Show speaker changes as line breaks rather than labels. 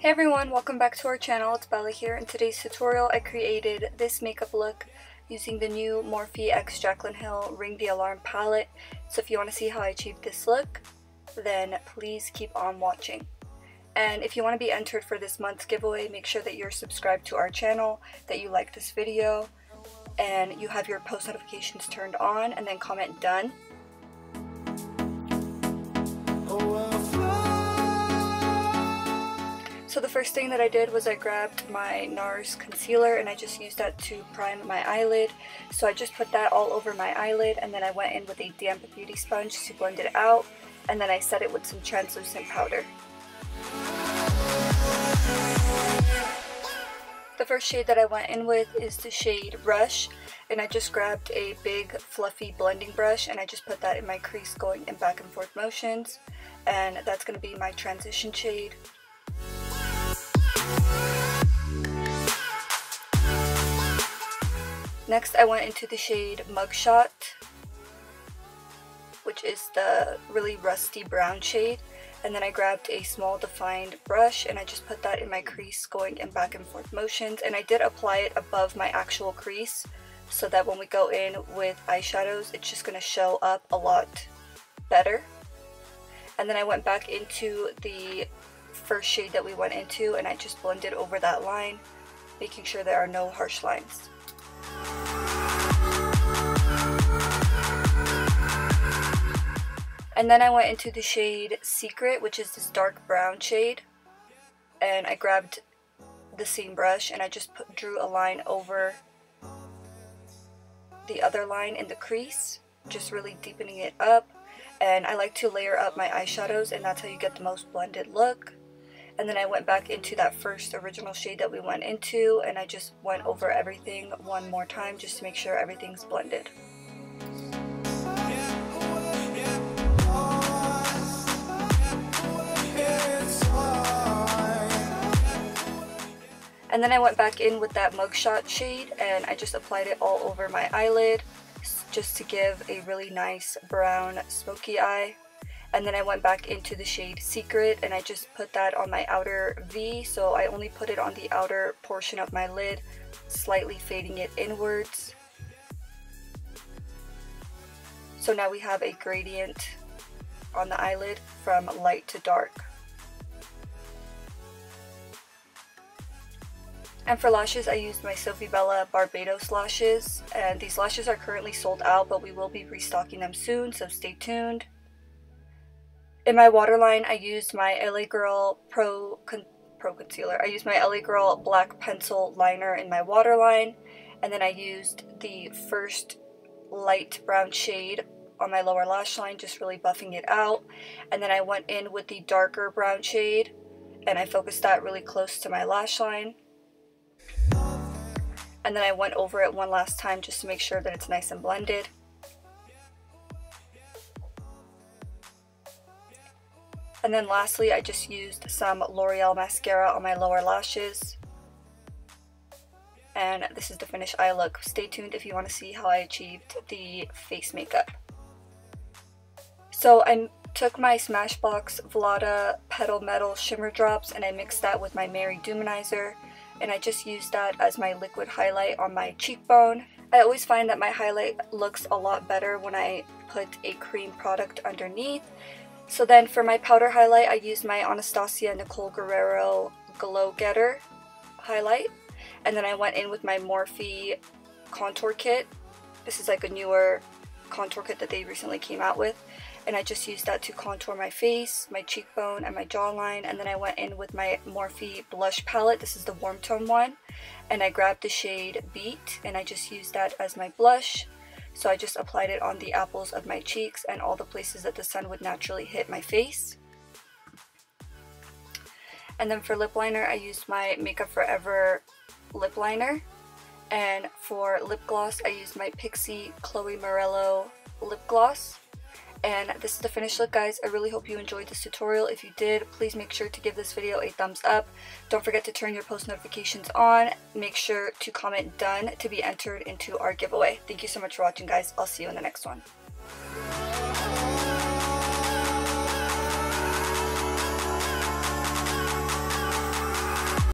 Hey everyone, welcome back to our channel. It's Bella here. In today's tutorial, I created this makeup look using the new Morphe x Jaclyn Hill Ring the Alarm palette. So if you want to see how I achieved this look, then please keep on watching. And if you want to be entered for this month's giveaway, make sure that you're subscribed to our channel, that you like this video, and you have your post notifications turned on, and then comment done. So the first thing that I did was I grabbed my NARS concealer and I just used that to prime my eyelid. So I just put that all over my eyelid, and then I went in with a damp beauty sponge to blend it out, and then I set it with some translucent powder. The first shade that I went in with is the shade Rush, and I just grabbed a big fluffy blending brush and I just put that in my crease going in back and forth motions, and that's going to be my transition shade. Next I went into the shade Mugshot, which is the really rusty brown shade, and then I grabbed a small defined brush and I just put that in my crease going in back and forth motions, and I did apply it above my actual crease so that when we go in with eyeshadows it's just going to show up a lot better. And then I went back into the first shade that we went into and I just blended over that line, making sure there are no harsh lines. And then I went into the shade Secret, which is this dark brown shade, and I grabbed the same brush and I just drew a line over the other line in the crease, just really deepening it up. And I like to layer up my eyeshadows, and that's how you get the most blended look. And then I went back into that first original shade that we went into and I just went over everything one more time just to make sure everything's blended. And then I went back in with that Mugshot shade and I just applied it all over my eyelid just to give a really nice brown smoky eye. And then I went back into the shade Secret and I just put that on my outer V, so I only put it on the outer portion of my lid, slightly fading it inwards. So now we have a gradient on the eyelid from light to dark. And for lashes, I used my Sofie Bella Barbados lashes, and these lashes are currently sold out, but we will be restocking them soon, so stay tuned. In my waterline, I used my LA Girl Pro Concealer. I used my LA Girl Black Pencil Liner in my waterline, and then I used the first light brown shade on my lower lash line, just really buffing it out. And then I went in with the darker brown shade, and I focused that really close to my lash line. And then I went over it one last time just to make sure that it's nice and blended. And then lastly, I just used some L'Oreal mascara on my lower lashes. And this is the finished eye look. Stay tuned if you want to see how I achieved the face makeup. So I took my Smashbox Vlada Petal Metal Shimmer Drops and I mixed that with my Mary Duminizer. And I just used that as my liquid highlight on my cheekbone. I always find that my highlight looks a lot better when I put a cream product underneath. So then for my powder highlight, I used my Anastasia Nicole Guerrero Glow Getter highlight. And then I went in with my Morphe contour kit. This is like a newer contour kit that they recently came out with. And I just used that to contour my face, my cheekbone, and my jawline. And then I went in with my Morphe blush palette. This is the warm tone one. And I grabbed the shade Beat and I just used that as my blush. So I just applied it on the apples of my cheeks and all the places that the sun would naturally hit my face. And then for lip liner, I used my Makeup Forever lip liner. And for lip gloss, I used my Pixi Chloe Morello lip gloss. And this is the finished look, guys. I really hope you enjoyed this tutorial. If you did, please make sure to give this video a thumbs up. Don't forget to turn your post notifications on. Make sure to comment done to be entered into our giveaway. Thank you so much for watching, guys. I'll see you in the next one.